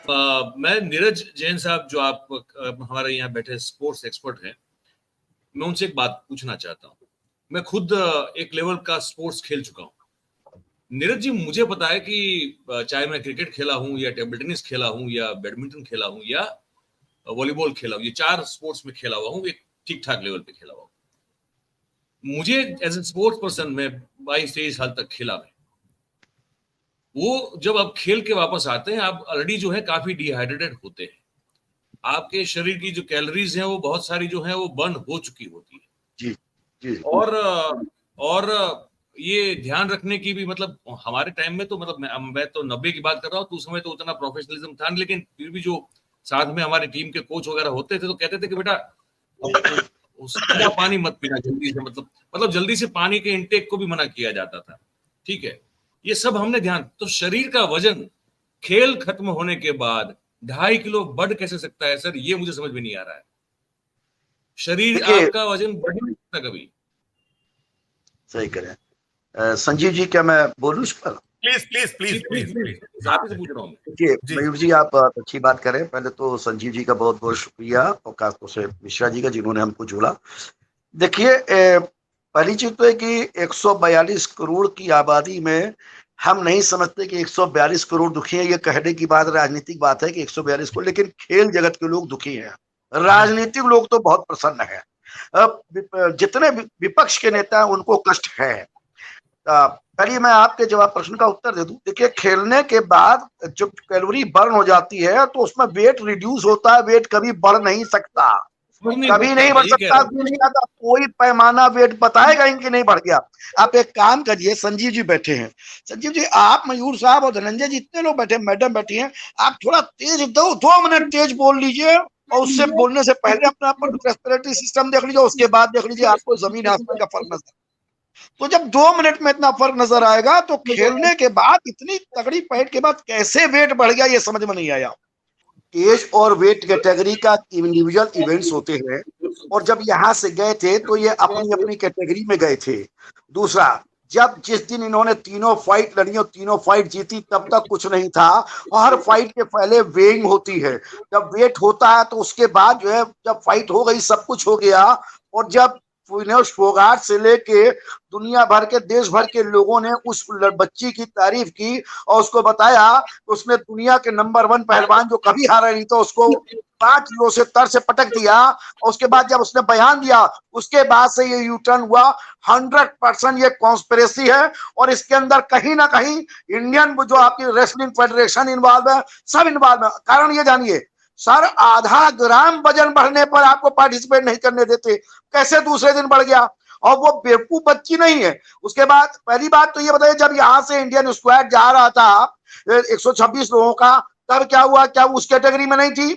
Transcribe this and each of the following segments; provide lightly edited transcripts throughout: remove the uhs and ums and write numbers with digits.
मैं नीरज जैन साहब, जो आप हमारे यहाँ बैठे स्पोर्ट्स एक्सपर्ट हैं, मैं उनसे एक बात पूछना चाहता हूँ। मैं खुद एक लेवल का स्पोर्ट्स खेल चुका हूँ। नीरज जी, मुझे पता है कि चाहे मैं क्रिकेट खेला हूँ या टेबल टेनिस खेला हूँ या बैडमिंटन खेला हूँ या वॉलीबॉल खेला हूँ, ये 4 स्पोर्ट्स में खेला हुआ हूँ, एक ठीक ठाक लेवल पे खेला हुआ हूँ। मुझे एज ए स्पोर्ट्स पर्सन, मैं 22-23 साल तक खेला मैं। वो जब आप खेल के वापस आते हैं, आप ऑलरेडी जो है काफी डिहाइड्रेटेड होते हैं। आपके शरीर की जो कैलोरीज हैं वो बहुत सारी जो है वो बर्न हो चुकी होती है। जी जी। और ये ध्यान रखने की भी, मतलब हमारे टाइम में तो, मतलब मैं तो 90 की बात कर रहा हूँ, तो उस समय तो उतना प्रोफेशनलिज्म था, लेकिन फिर भी जो साथ में हमारे टीम के कोच वगैरह होते थे तो कहते थे कि बेटा उसका पानी मत पीना जल्दी से, मतलब जल्दी से पानी के इंटेक को भी मना किया जाता था। ठीक है, ये सब हमने ध्यान। तो शरीर का वजन खेल खत्म होने के बाद 2.5 किलो बढ़ कैसे सकता है सर? ये मुझे समझ में नहीं आ रहा है। शरीर आपका वजन बढ़ नहीं सकता कभी। सही करें। संजीव जी, क्या मैं बोलूं इस पर? प्लीज आप से पूछ रहा हूँ। देखिए मयूर जी, आप अच्छी बात करें। पहले तो संजीव जी का बहुत बहुत शुक्रिया, और खासतौर से मिश्रा जी का, जिन्होंने हमको जोड़ा। देखिए, पहली चीज तो है कि 142 करोड़ की आबादी में हम नहीं समझते कि 142 करोड़ दुखी है। ये कहने की बात, राजनीतिक बात है कि 142 करोड़, लेकिन खेल जगत के लोग दुखी हैं। राजनीतिक लोग तो बहुत प्रसन्न है। अब जितने विपक्ष के नेता हैं उनको कष्ट है। पहले मैं आपके जवाब प्रश्न का उत्तर दे दूं। देखिए, खेलने के बाद जब कैलोरी बर्न हो जाती है तो उसमें वेट रिड्यूस होता है। वेट कभी बढ़ नहीं सकता, कभी नहीं बढ़ सकता। दुनिया का कोई पैमाना वेट बताएगा इनकी नहीं बढ़ गया। आप एक काम करिए, संजीव जी बैठे हैं, संजीव जी आप, मयूर साहब और धनंजय जी, इतने लोग बैठे, मैडम बैठी हैं, आप थोड़ा तेज 2 मिनट तेज बोल लीजिए, और उससे बोलने से पहले अपना रेस्पिरेटरी सिस्टम देख लीजिए, उसके बाद देख लीजिए आपको जमीन आसमान का फर्क नजर। तो जब 2 मिनट में इतना फर्क नजर आएगा तो खेलने के बाद, इतनी तगड़ी फाइट के बाद कैसे वेट बढ़ गया, ये समझ में नहीं आया। एज और वेट कैटेगरी का इंडिविजुअल इवेंट्स होते हैं, और जब यहां से गए थे तो ये अपनी अपनी कैटेगरी में गए थे। दूसरा, जब जिस दिन इन्होंने तीनों फाइट लड़ी और तीनों फाइट जीती, तब तक कुछ नहीं था। हर फाइट के पहले वेइंग होती है, जब वेट होता है तो उसके बाद जो है, जब फाइट हो गई, सब कुछ हो गया, और जब फोगाट से लेके दुनिया भर के, देश भर के लोगों ने उस बच्ची की तारीफ की और उसको बताया उसने दुनिया के नंबर 1 पहलवान जो कभी हारा नहीं था उसको 5 किलो से तर से पटक दिया। और उसके बाद जब उसने बयान दिया, उसके बाद से ये यू टर्न हुआ। 100% ये कॉन्स्पिरेसी है, और इसके अंदर कहीं ना कहीं इंडियन जो आपकी रेसलिंग फेडरेशन इन्वॉल्व है, सब इन्वॉल्व है। कारण ये जानिए सर, आधा ग्राम वजन बढ़ने पर आपको पार्टिसिपेट नहीं करने देते, कैसे दूसरे दिन बढ़ गया? और वो बेवकूफ बच्ची नहीं है। उसके बाद पहली बात तो ये बताइए, जब यहां से इंडियन स्क्वाड जा रहा था 126 लोगों का, तब क्या हुआ? क्या उस कैटेगरी में नहीं थी?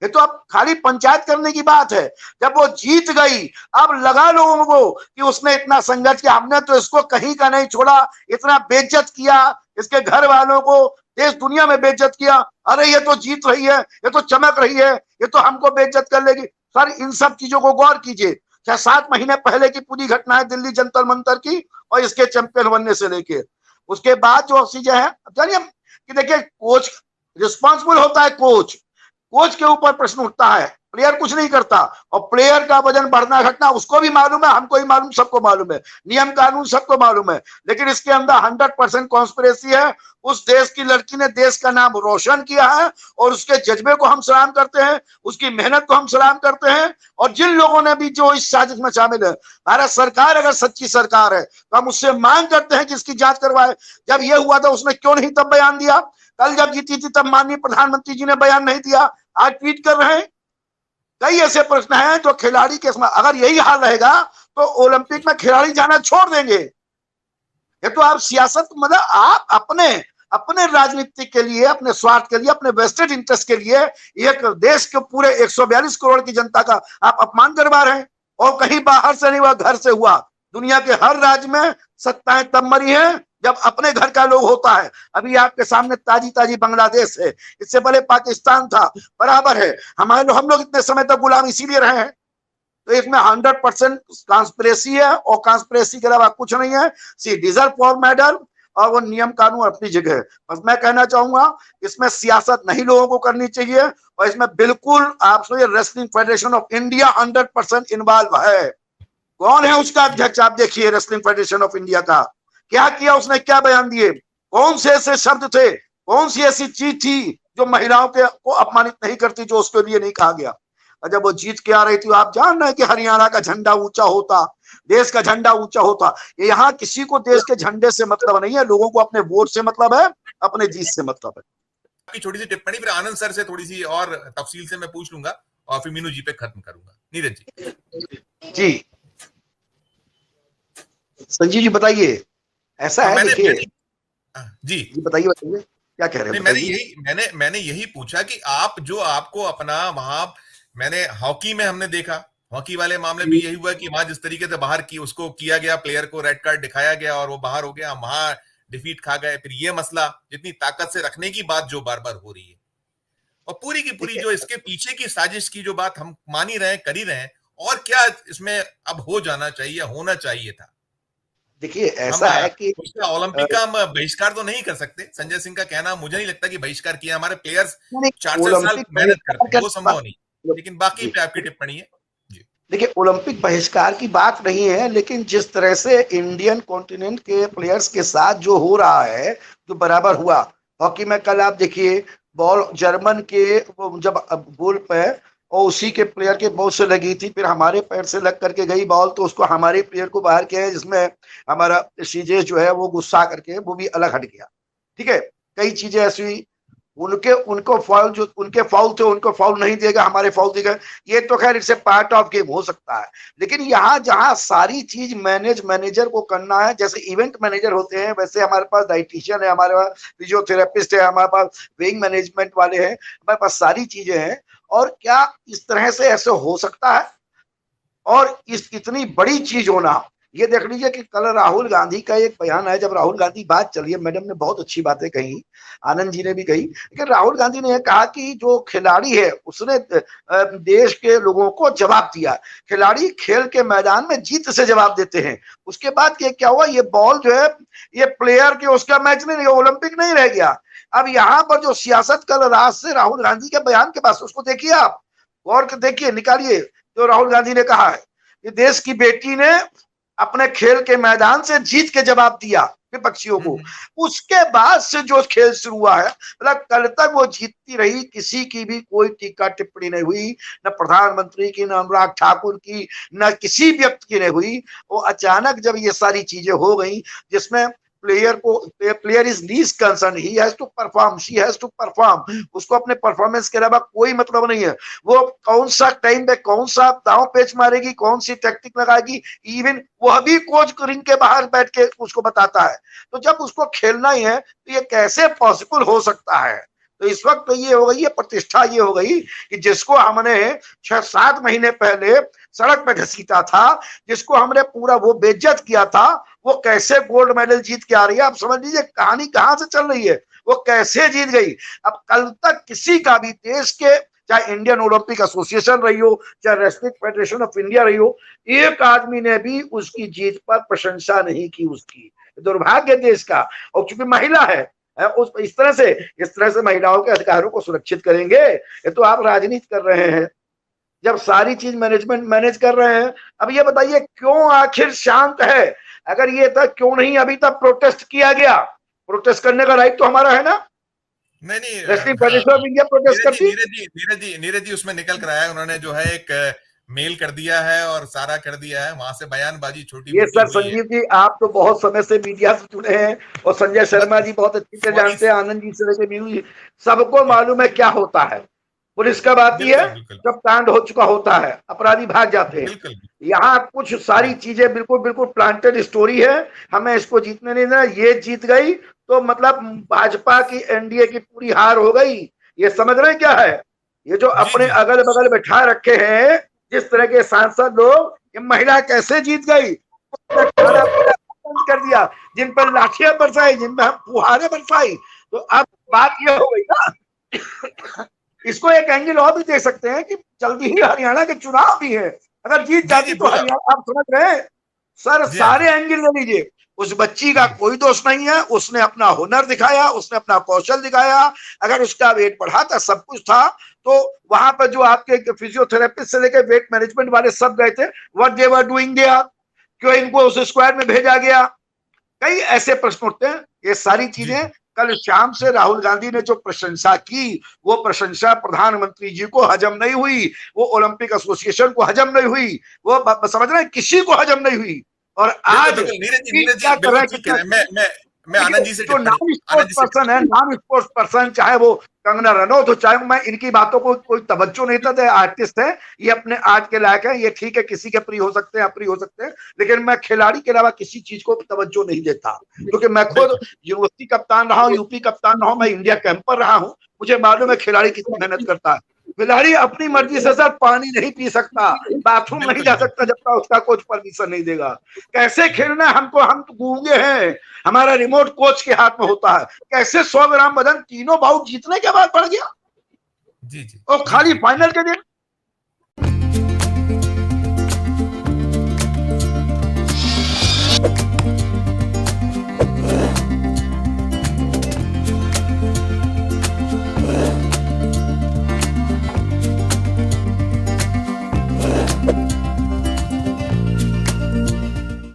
ये तो अब खाली पंचायत करने की बात है। जब वो जीत गई, अब लगा लोगों को कि उसने इतना संघर्ष किया, हमने तो इसको कहीं का नहीं छोड़ा, इतना बेइज्जत किया, इसके घर वालों को देश दुनिया में बेइज्जत किया। अरे ये तो जीत रही है, ये तो चमक रही है, ये तो हमको बेइज्जत कर लेगी। सर, इन सब चीजों को गौर कीजिए। 6-7 महीने पहले की पूरी घटना है दिल्ली जंतर मंतर की, और इसके चैंपियन बनने से लेके उसके बाद जो चीजें हैं, जानिए कि देखिए, कोच रिस्पॉन्सिबल होता है। कोच के ऊपर प्रश्न उठता है, प्लेयर कुछ नहीं करता। और प्लेयर का वजन बढ़ना घटना उसको भी मालूम है, हमको भी मालूम, सबको मालूम है, नियम कानून सबको मालूम है। लेकिन इसके अंदर 100% कॉन्स्पिरेसी है। उस देश की लड़की ने देश का नाम रोशन किया है, और उसके जज्बे को हम सलाम करते हैं, उसकी मेहनत को हम सलाम करते हैं। और जिन लोगों ने भी जो इस साजिश में शामिल है, भारत सरकार अगर सच्ची सरकार है तो हम उससे मांग करते हैं कि इसकी जांच करवाए। जब यह हुआ था उसने क्यों नहीं तब बयान दिया? कल जब जीती थी तब माननीय प्रधानमंत्री जी ने बयान नहीं दिया, आज ट्वीट कर रहे हैं। कई ऐसे प्रश्न हैं जो खिलाड़ी के समय, अगर यही हाल रहेगा तो ओलंपिक में खिलाड़ी जाना छोड़ देंगे। ये तो आप सियासत, मतलब आप अपने राजनीति के लिए, अपने स्वार्थ के लिए, अपने वेस्टेड इंटरेस्ट के लिए एक देश के पूरे 142 करोड़ की जनता का आप अपमान करवा रहे हैं। और कहीं बाहर से नहीं हुआ, घर से हुआ। दुनिया के हर राज्य में सत्ताएं तब मरी हैं जब अपने घर का लोग होता है। अभी आपके सामने ताजी ताजी बांग्लादेश है, इससे पहले पाकिस्तान था, बराबर है। हम लोग इतने समय तक गुलाम इसीलिए रहे हैं। तो इसमें 100% कॉन्स्पिरेसी है, और कॉन्स्पिरेसी के अलावा कुछ नहीं है। सी डिजर्व फॉर मेडल, और वो नियम कानून अपनी जगह है। बस मैं कहना चाहूंगा इसमें सियासत नहीं लोगों को करनी चाहिए, और इसमें बिल्कुल आप सोचिए wrestling federation of India 100% involve है। कौन है उसका अध्यक्ष? आप देखिए रेसलिंग फेडरेशन ऑफ इंडिया का क्या किया उसने, क्या बयान दिए, कौन से ऐसे शब्द थे, कौन सी ऐसी चीज थी जो महिलाओं के को अपमानित नहीं करती, जो उसके लिए नहीं कहा गया। और जब वो जीत के आ रही थी, आप जान रहे हैं कि हरियाणा का झंडा ऊंचा होता, देश का झंडा ऊंचा होता। यहाँ किसी को देश के झंडे से मतलब नहीं है, लोगों को अपने वोट से मतलब है, अपने जीत से मतलब है। आपकी छोटी सी टिप्पणी फिर आनंद सर से थोड़ी सी और तफसील से मैं पूछ लूंगा और फिर मीनू जी पे खत्म करूंगा। नीरज जी संजीव जी बताइए। ऐसा है देखिए जी बताइए क्या कह रहे हैं। मैंने यही पूछा कि आप जो आपको अपना वहां, मैंने हॉकी में हमने देखा, हॉकी वाले मामले में यही हुआ कि वहां जिस तरीके से बाहर की उसको किया गया, प्लेयर को रेड कार्ड दिखाया गया और वो बाहर हो गया, वहां डिफीट खा गए। फिर ये मसला जितनी ताकत से रखने की बात जो बार बार हो रही है, और पूरी की पूरी जो इसके पीछे की साजिश की जो बात हम मान ही रहे हैं, कर ही रहे हैं, और क्या इसमें अब हो जाना चाहिए, होना चाहिए था। देखिए ऐसा है कि ओलंपिक का हम बहिष्कार तो नहीं कर सकते। संजय सिंह का कहना मुझे नहीं लगता कि बहिष्कार किया, हमारे प्लेयर्स 4 साल मेहनत करते हैं, वो संभव नहीं, लेकिन बाकी पे आपकी टिप्पणी है। देखिए ओलंपिक बहिष्कार की बात नहीं है, लेकिन जिस तरह से इंडियन कॉन्टिनेंट के प्लेयर्स के साथ जो हो रहा है, जो बराबर हुआ हॉकी में, कल आप देखिए बॉल जर्मन के जब गोल पे और उसी के प्लेयर के बॉल से लगी थी, फिर हमारे पैर से लग करके गई बॉल, तो उसको हमारे प्लेयर को बाहर किया है, जिसमें हमारा सीजे जो है वो गुस्सा करके वो भी अलग हट गया। ठीक है, कई चीजें ऐसी उनको फाउल, जो उनके फाउल थे उनको फाउल नहीं देगा, हमारे फाउल देगा। ये तो खैर इससे पार्ट ऑफ गेम हो सकता है, लेकिन यहाँ जहाँ सारी चीज मैनेजर को करना है, जैसे इवेंट मैनेजर होते हैं वैसे हमारे पास डाइटिशियन है, हमारे पास फिजियोथेरेपिस्ट है, हमारे पास वेइंग मैनेजमेंट वाले हैं, हमारे पास सारी चीजें हैं। और क्या इस तरह से ऐसे हो सकता है? और इस इतनी बड़ी चीज होना, ये देख लीजिए कि कल राहुल गांधी का एक बयान है, जब राहुल गांधी बात चली है, मैडम ने बहुत अच्छी बातें कही, आनंद जी ने भी कही, लेकिन राहुल गांधी ने कहा कि जो खिलाड़ी है उसने देश के लोगों को जवाब दिया। खिलाड़ी खेल के मैदान में जीत से जवाब देते हैं। उसके बाद क्या हुआ, ये बॉल जो है ये प्लेयर के उसका मैच नहीं, ओलंपिक नहीं रह गया। अब यहाँ पर जो सियासत कल रात से राहुल गांधी के बयान के पास, उसको देखिए आप, गौर देखिए, निकालिए। तो राहुल गांधी ने कहा है कि देश की बेटी ने अपने खेल के मैदान से जीत के जवाब दिया विपक्षियों को। उसके बाद से जो खेल शुरू हुआ है, मतलब कल तक वो जीतती रही, किसी की भी कोई टीका टिप्पणी नहीं हुई, न प्रधानमंत्री की, न अनुराग ठाकुर की, न किसी व्यक्ति की नहीं हुई। वो अचानक जब ये सारी चीजें हो गई, जिसमें player is least concern, he has to perform, she has to perform, उसको अपने परफॉर्मेंस के अलावा कोई मतलब नहीं है। वो कौन सा टाइम पे कौन सा दांव पेच मारेगी, कौन सी टैक्टिक लगाएगी, इवन वह भी कोच रिंग के बाहर बैठ के उसको बताता है। तो जब उसको खेलना ही है तो ये कैसे पॉसिबल हो सकता है? तो इस वक्त तो ये हो गई है प्रतिष्ठा, ये हो गई कि जिसको हमने 6-7 महीने पहले सड़क पे घसीटा था, जिसको हमने पूरा वो बेइज्जत किया था, वो कैसे गोल्ड मेडल जीत के आ रही है। आप समझ लीजिए कहानी कहां से चल रही है, वो कैसे जीत गई। अब कल तक किसी का भी देश के, चाहे इंडियन ओलंपिक एसोसिएशन रही हो, चाहे रेसलिंग फेडरेशन ऑफ इंडिया रही हो, एक आदमी ने भी उसकी जीत पर प्रशंसा नहीं की। उसकी दुर्भाग्य देश का। और चूंकि महिला है, इस तरह से महिलाओं के अधिकारों को सुरक्षित करेंगे। ये तो आप राजनीति कर रहे हैं, जब सारी चीज मैनेजमेंट मैनेज कर रहे हैं। अब ये बताइए क्यों आखिर शांत है? अगर ये था, क्यों नहीं अभी तक प्रोटेस्ट किया गया? प्रोटेस्ट करने का राइट तो हमारा है ना? नहीं, wrestling federation of India protest करती। नीरज जी उसमें निकल कर आया, उन्होंने जो है एक मेल कर दिया है और सारा कर दिया है, वहां से बयानबाजी छोटी। ये सर संजीव जी, आप तो बहुत समय से मीडिया से जुड़े हैं, और संजय शर्मा जी बहुत अच्छी से जानते हैं, आनंद जी से लेकर मीनू जी, सबको मालूम है क्या होता है। पुलिस कब आती है? जब कांड हो चुका होता है, अपराधी भाग जाते हैं। यहाँ कुछ सारी चीजें बिल्कुल प्लांटेड स्टोरी है, हमें इसको जीतने नहीं देना। ये जीत गई तो मतलब भाजपा की, एनडीए की पूरी हार हो गई। ये समझ रहे क्या है? ये जो अपने अगल बगल बैठा रखे हैं जिस तरह के सांसद लोग, ये महिला कैसे जीत गई? खाना बंद कर दिया, जिन पर लाठियां बरसाई, जिन पर फुहारे बरसाई। तो अब बात ये हो गई ना, इसको एक एंगल और भी दे सकते हैं कि जल्दी ही हरियाणा के चुनाव भी है। अगर जीत जाती तो हरियाणा, आप समझ रहे हैं सर, सारे एंगल ले लीजिए। उस बच्ची का कोई दोष नहीं है, उसने अपना हुनर दिखाया, उसने अपना कौशल दिखाया। अगर उसका वेट बढ़ा था, सब कुछ था, तो वहां पर जो आपके फिजियोथेरेपिस्ट से लेकर वेट मैनेजमेंट वाले सब गए थे, what they were doing there, क्यों इनको उस स्क्वाड में भेजा गया? कई ऐसे प्रश्न उठते हैं। ये सारी चीजें कल शाम से राहुल गांधी ने जो प्रशंसा की, वो प्रशंसा प्रधानमंत्री जी को हजम नहीं हुई, वो ओलंपिक एसोसिएशन को हजम नहीं हुई, वो समझ रहे हैं किसी को हजम नहीं हुई। और आज क्या कर रहे हैं, मैं आनंद जी से जो नॉन स्पोर्ट्स पर्सन है, नॉन स्पोर्ट्स पर्सन, चाहे वो कंगना रनौत हो, चाहे मैं इनकी बातों को कोई तवज्जो नहीं देता है। आर्टिस्ट है, ये अपने आर्ट के लायक है, ये ठीक है, किसी के प्रिय हो सकते हैं, अप्रिय हो सकते हैं, लेकिन मैं खिलाड़ी के अलावा किसी चीज को तवज्जो नहीं देता, क्योंकि मैं खुद यूनिवर्सिटी कप्तान रहा हूँ, यूपी कप्तान रहा हूँ, मैं इंडिया कैंपर रहा हूँ, मुझे मालूम है खिलाड़ी कितनी मेहनत करता है। खिलाड़ी अपनी मर्जी से सर पानी नहीं पी सकता, बाथरूम नहीं जा सकता जब तक उसका कोच परमिशन नहीं देगा। कैसे खेलना हमको, हम तो गूंगे हैं, हमारा रिमोट कोच के हाथ में होता है। कैसे 100 ग्राम वजन तीनों बाउट जीतने के बाद बढ़ गया, जी जी, और खाली फाइनल के दिन